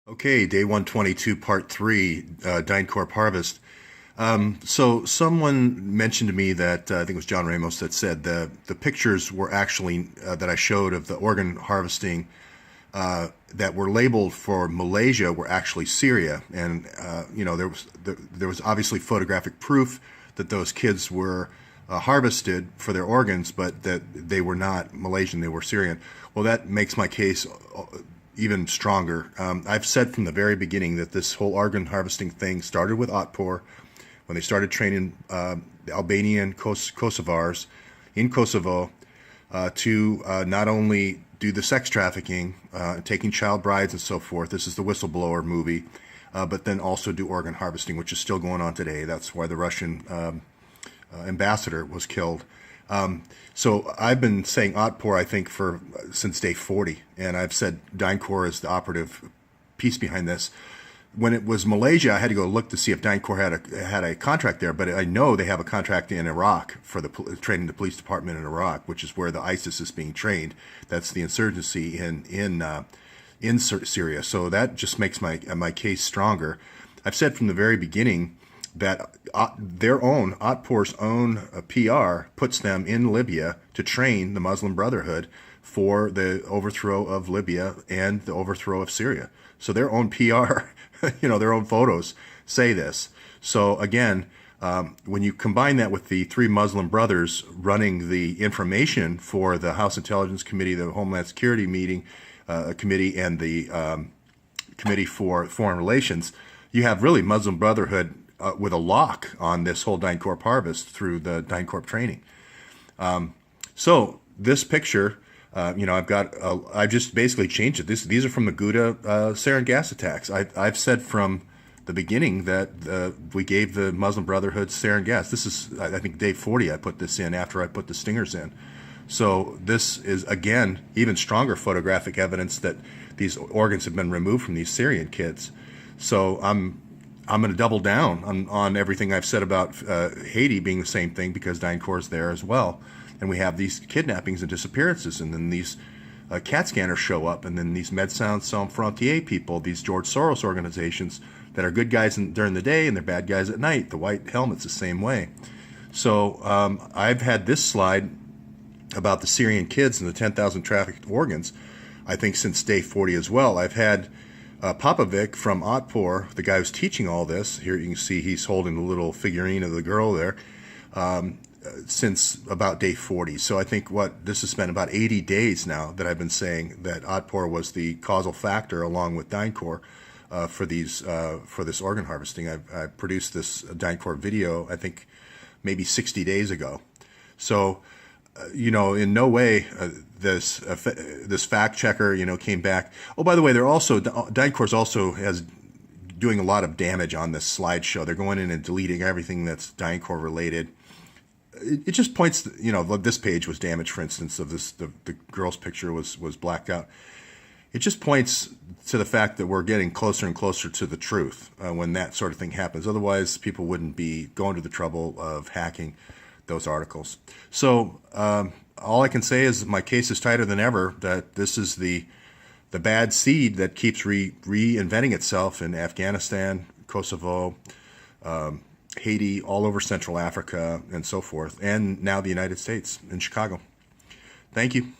Okay, day 122, part 3, DynCorp harvest. So someone mentioned to me that, I think it was John Ramos that said the pictures were actually, that I showed of the organ harvesting that were labeled for Malaysia were actually Syria. And, there was obviously photographic proof that those kids were harvested for their organs, but that they were not Malaysian, they were Syrian. Well, that makes my case even stronger. I've said from the very beginning that this whole organ harvesting thing started with Otpor when they started training the Albanian Kosovars in Kosovo to not only do the sex trafficking, taking child brides and so forth. This is the Whistleblower movie, but then also do organ harvesting, which is still going on today. That's why the Russian ambassador was killed. So I've been saying Otpor, I think, since day 40, and I've said DynCorp is the operative piece behind this. When it was Malaysia, I had to go look to see if DynCorp had a contract there, but I know they have a contract in Iraq for training the police department in Iraq, which is where the ISIS is being trained. That's the insurgency in Syria. So that just makes my case stronger. I've said from the very beginning that their own, Otpor's own PR puts them in Libya to train the Muslim Brotherhood for the overthrow of Libya and the overthrow of Syria. So their own PR, their own photos say this. So again, when you combine that with the three Muslim brothers running the information for the House Intelligence Committee, the Homeland Security Committee, and the Committee for Foreign Relations, you have really Muslim Brotherhood with a lock on this whole DynCorp harvest through the DynCorp training. So this picture, I've just basically changed it. These are from the Ghouta sarin gas attacks. I've said from the beginning that we gave the Muslim Brotherhood sarin gas. This is, I think, day 40 I put this in after I put the stingers in. So this is, again, even stronger photographic evidence that these organs have been removed from these Syrian kids. So I'm going to double down on everything I've said about Haiti being the same thing, because DynCorp is there as well. And we have these kidnappings and disappearances, and then these CAT scanners show up, and then these Médecins Sans Frontières people, these George Soros organizations that are good guys during the day and they're bad guys at night. The white helmet's the same way. So I've had this slide about the Syrian kids and the 10,000 trafficked organs, I think, since day 40 as well. I've had Popovic from Otpor, the guy who's teaching all this, here you can see he's holding a little figurine of the girl there, since about day 40. So I think this has been about 80 days now that I've been saying that Otpor was the causal factor, along with DynCorp, for this organ harvesting. I produced this DynCorp video, I think, maybe 60 days ago. So, in no way this fact checker, came back. Oh, by the way, DynCorp also has doing a lot of damage on this slideshow. They're going in and deleting everything that's DynCorp related. It just points, this page was damaged, for instance, of this, the girl's picture was blacked out. It just points to the fact that we're getting closer and closer to the truth when that sort of thing happens. Otherwise, people wouldn't be going to the trouble of hacking those articles. So all I can say is my case is tighter than ever, that this is the bad seed that keeps reinventing itself in Afghanistan, Kosovo, Haiti, all over Central Africa, and so forth, and now the United States in Chicago. Thank you.